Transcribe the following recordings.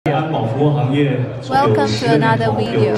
Welcome to another video.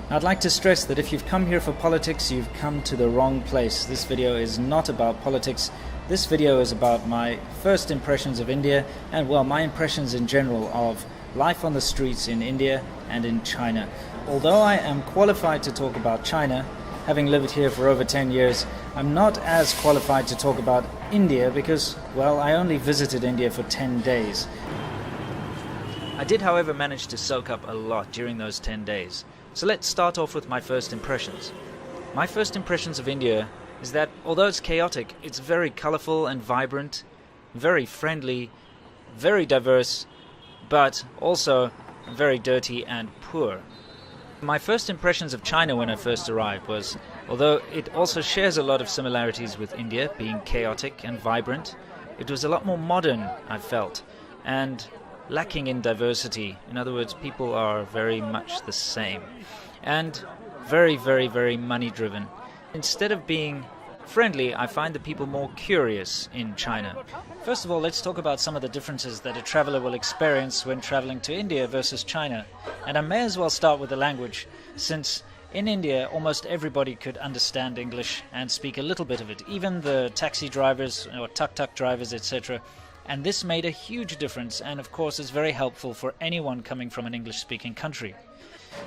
I'd like to stress that if you've come here for politics, you've come to the wrong place. This video is not about politics. This video is about my first impressions of India and, well, my impressions in general of life on the streets in India and in China. Although I am qualified to talk about China, having lived here for over 10 years, I'm not as qualified to talk about India because, well, I only visited India for 10 days. I did, however, manage to soak up a lot during those 10 days. So let's start off with my first impressions. My first impressions of India is that although it's chaotic, it's very colorful and vibrant, very friendly, very diverse, but also very dirty and poor. My first impressions of China when I first arrived was, although it also shares a lot of similarities with India, being chaotic and vibrant, it was a lot more modern, I felt, and lacking in diversity. In other words, people are very much the same and very, very, very money driven. Instead of being friendly, I find the people more curious in China. First of all, let's talk about some of the differences that a traveler will experience when traveling to India versus China. And I may as well start with the language, since in India almost everybody could understand English and speak a little bit of it, even the taxi drivers or tuk-tuk drivers, etc. And this made a huge difference, and of course is very helpful for anyone coming from an English-speaking country.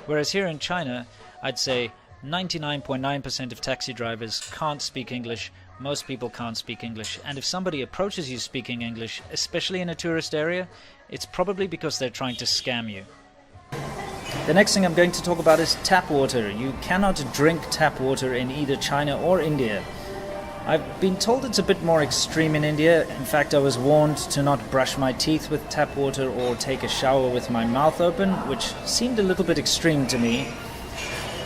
Whereas here in China, I'd say 99.9% of taxi drivers can't speak English. Most people can't speak English. And if somebody approaches you speaking English, especially in a tourist area, it's probably because they're trying to scam you. The next thing I'm going to talk about is tap water. You cannot drink tap water in either China or India. I've been told it's a bit more extreme in India. In fact, I was warned to not brush my teeth with tap water or take a shower with my mouth open, which seemed a little bit extreme to me.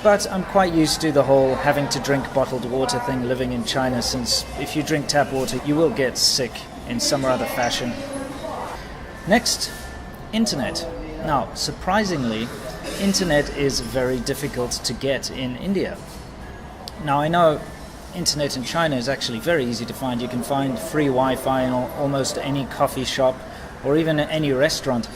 But I'm quite used to the whole having to drink bottled water thing living in China, since if you drink tap water, you will get sick in some or other fashion. Next, internet. Now, surprisingly, internet is very difficult to get in India. Now, I know internet in China is actually very easy to find. You can find free Wi-Fi in almost any coffee shop or even any restaurant.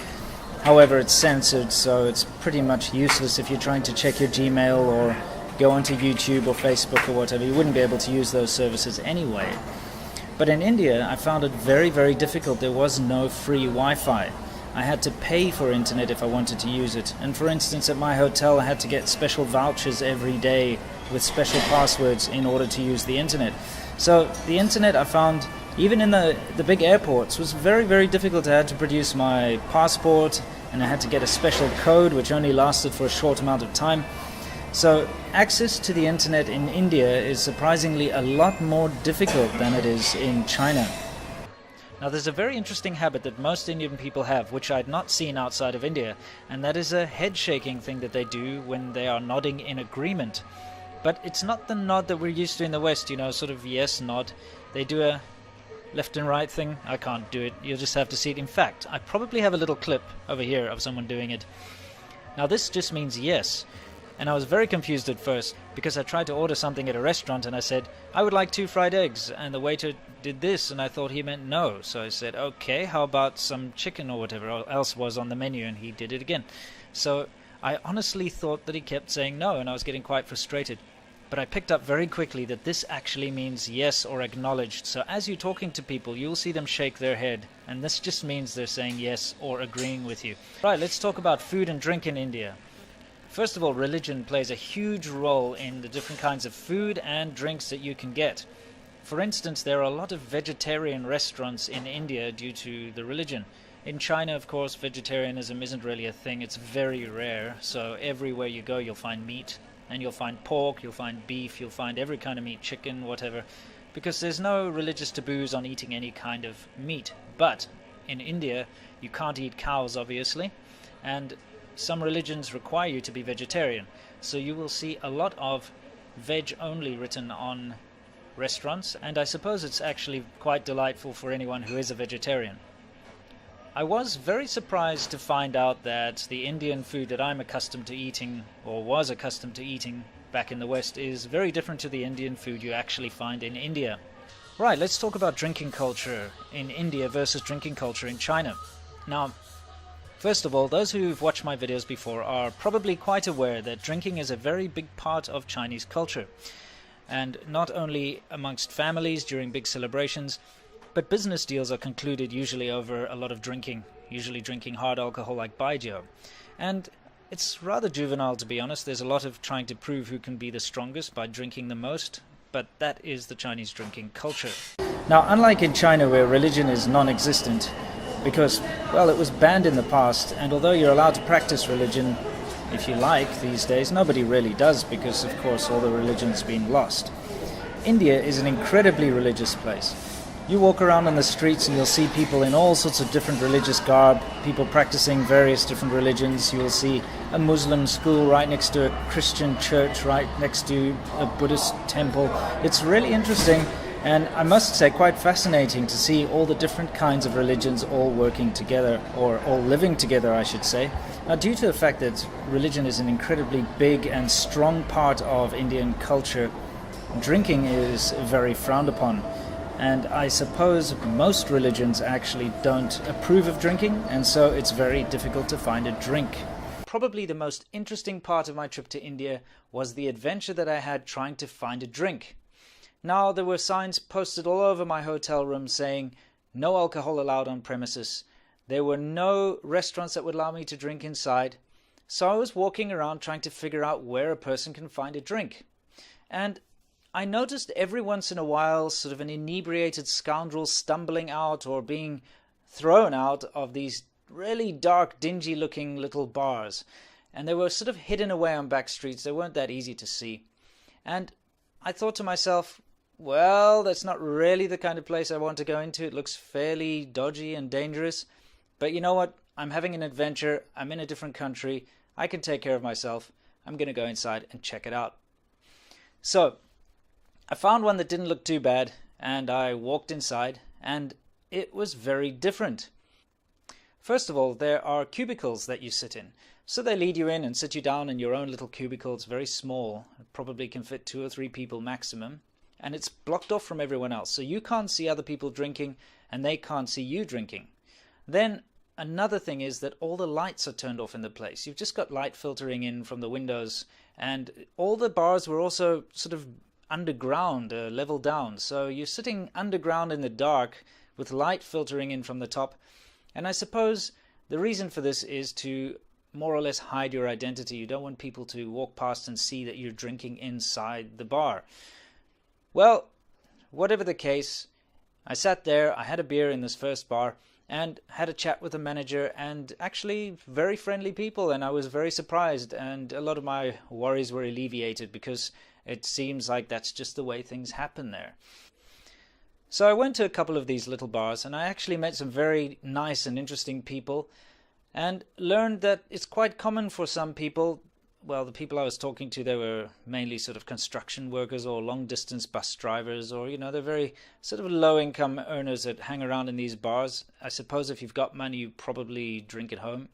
However, it's censored, so it's pretty much useless if you're trying to check your Gmail or go onto YouTube or Facebook or whatever. You wouldn't be able to use those services anyway. But in India, I found it very, very difficult. There was no free Wi-Fi. I had to pay for internet if I wanted to use it. And for instance, at my hotel, I had to get special vouchers every day with special passwords in order to use the internet. So the internet, I found, even in the big airports, was very, very difficult. I had to produce my passport and I had to get a special code which only lasted for a short amount of time. So access to the internet in India is surprisingly a lot more difficult than it is in China. Now, there's a very interesting habit that most Indian people have, which I'd not seen outside of India, and that is a head-shaking thing that they do when they are nodding in agreement. But it's not the nod that we're used to in the West, you know, sort of yes nod. They do a left and right thing. I can't do it. You'll just have to see it. In fact, I probably have a little clip over here of someone doing it. Now, this just means yes. And I was very confused at first because I tried to order something at a restaurant and I said, I would like 2 fried eggs. And the waiter did this and I thought he meant no. So I said, okay, how about some chicken or whatever else was on the menu? And he did it again. So I honestly thought that he kept saying no and I was getting quite frustrated. But I picked up very quickly that this actually means yes or acknowledged. So as you're talking to people, you'll see them shake their head. And this just means they're saying yes or agreeing with you. Right, let's talk about food and drink in India. First of all, religion plays a huge role in the different kinds of food and drinks that you can get. For instance, there are a lot of vegetarian restaurants in India due to the religion. In China, of course, vegetarianism isn't really a thing. It's very rare. So everywhere you go, you'll find meat. And you'll find pork, you'll find beef, you'll find every kind of meat, chicken, whatever. Because there's no religious taboos on eating any kind of meat. But in India, you can't eat cows, obviously. And some religions require you to be vegetarian. So you will see a lot of veg only written on restaurants, and I suppose it's actually quite delightful for anyone who is a vegetarian. I was very surprised to find out that the Indian food that I'm accustomed to eating, or was accustomed to eating back in the West, is very different to the Indian food you actually find in India. Right, let's talk about drinking culture in India versus drinking culture in China. Now, first of all, those who've watched my videos before are probably quite aware that drinking is a very big part of Chinese culture. And not only amongst families during big celebrations, but business deals are concluded usually over a lot of drinking, usually drinking hard alcohol like baijiu. And it's rather juvenile, to be honest. There's a lot of trying to prove who can be the strongest by drinking the most, but that is the Chinese drinking culture. Now, unlike in China where religion is non-existent, because, well, it was banned in the past, and although you're allowed to practice religion, if you like, these days, nobody really does because, of course, all the religion's been lost. India is an incredibly religious place. You walk around on the streets and you'll see people in all sorts of different religious garb, people practicing various different religions. You'll see a Muslim school right next to a Christian church, right next to a Buddhist temple. It's really interesting, and I must say quite fascinating to see all the different kinds of religions all working together, or all living together, I should say. Now, due to the fact that religion is an incredibly big and strong part of Indian culture, drinking is very frowned upon. And I suppose most religions actually don't approve of drinking, and so it's very difficult to find a drink. Probably the most interesting part of my trip to India was the adventure that I had trying to find a drink. Now, there were signs posted all over my hotel room saying, no alcohol allowed on premises. There were no restaurants that would allow me to drink inside. So I was walking around trying to figure out where a person can find a drink. And I noticed every once in a while sort of an inebriated scoundrel stumbling out or being thrown out of these really dark, dingy-looking little bars. And they were sort of hidden away on back streets. They weren't that easy to see. And I thought to myself, well, that's not really the kind of place I want to go into. It looks fairly dodgy and dangerous. But you know what? I'm having an adventure. I'm in a different country. I can take care of myself. I'm going to go inside and check it out. So I found one that didn't look too bad, and I walked inside, and it was very different. First of all, there are cubicles that you sit in. So they lead you in and sit you down in your own little cubicle. It's very small. It probably can fit 2 or 3 people maximum. And it's blocked off from everyone else. So you can't see other people drinking, and they can't see you drinking. Then another thing is that all the lights are turned off in the place. You've just got light filtering in from the windows, and all the bars were also sort of underground, level down. So you're sitting underground in the dark with light filtering in from the top. And I suppose the reason for this is to more or less hide your identity. You don't want people to walk past and see that you're drinking inside the bar. Well, whatever the case, I sat there, I had a beer in this first bar, and had a chat with the manager, and actually very friendly people, and I was very surprised, and a lot of my worries were alleviated because it seems like that's just the way things happen there. So I went to a couple of these little bars, and I actually met some very nice and interesting people, and learned that it's quite common for some people. Well, the people I was talking to, they were mainly sort of construction workers or long-distance bus drivers, or, they're very sort of low-income earners that hang around in these bars. I suppose if you've got money, you probably drink at home.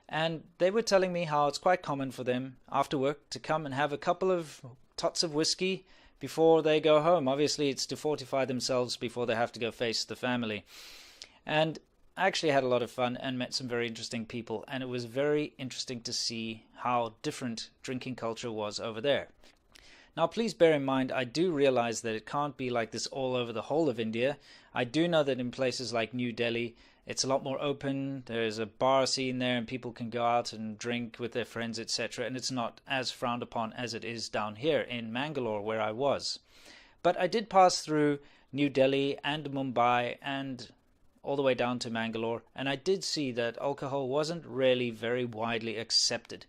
And they were telling me how it's quite common for them after work to come and have a couple of tots of whiskey before they go home. Obviously, it's to fortify themselves before they have to go face the family. And I actually had a lot of fun and met some very interesting people, and it was very interesting to see how different drinking culture was over there. Now, please bear in mind, I do realize that it can't be like this all over the whole of India. I do know that in places like New Delhi, it's a lot more open. There's a bar scene there, and people can go out and drink with their friends, etc. And it's not as frowned upon as it is down here in Mangalore, where I was. But I did pass through New Delhi and Mumbai and all the way down to Mangalore, and I did see that alcohol wasn't really very widely accepted.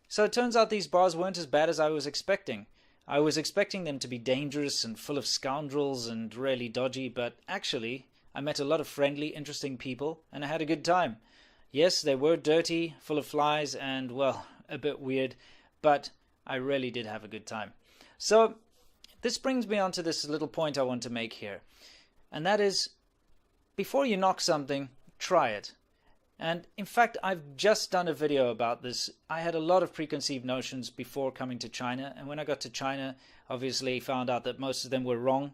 So it turns out these bars weren't as bad as I was expecting. I was expecting them to be dangerous and full of scoundrels and really dodgy, but actually I met a lot of friendly, interesting people, and I had a good time. Yes, they were dirty, full of flies, and, well, a bit weird, but I really did have a good time. So this brings me on to this little point I want to make here. And that is, before you knock something, try it. And in fact, I've just done a video about this. I had a lot of preconceived notions before coming to China. And when I got to China, obviously found out that most of them were wrong.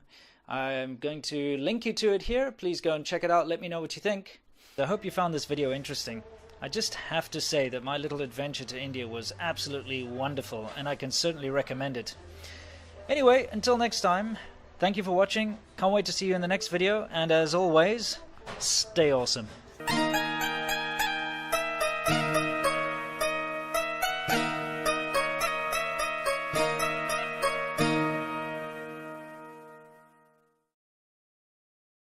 I'm going to link you to it here. Please go and check it out. Let me know what you think. I hope you found this video interesting. I just have to say that my little adventure to India was absolutely wonderful, and I can certainly recommend it. Anyway, until next time, thank you for watching. Can't wait to see you in the next video. And as always, stay awesome.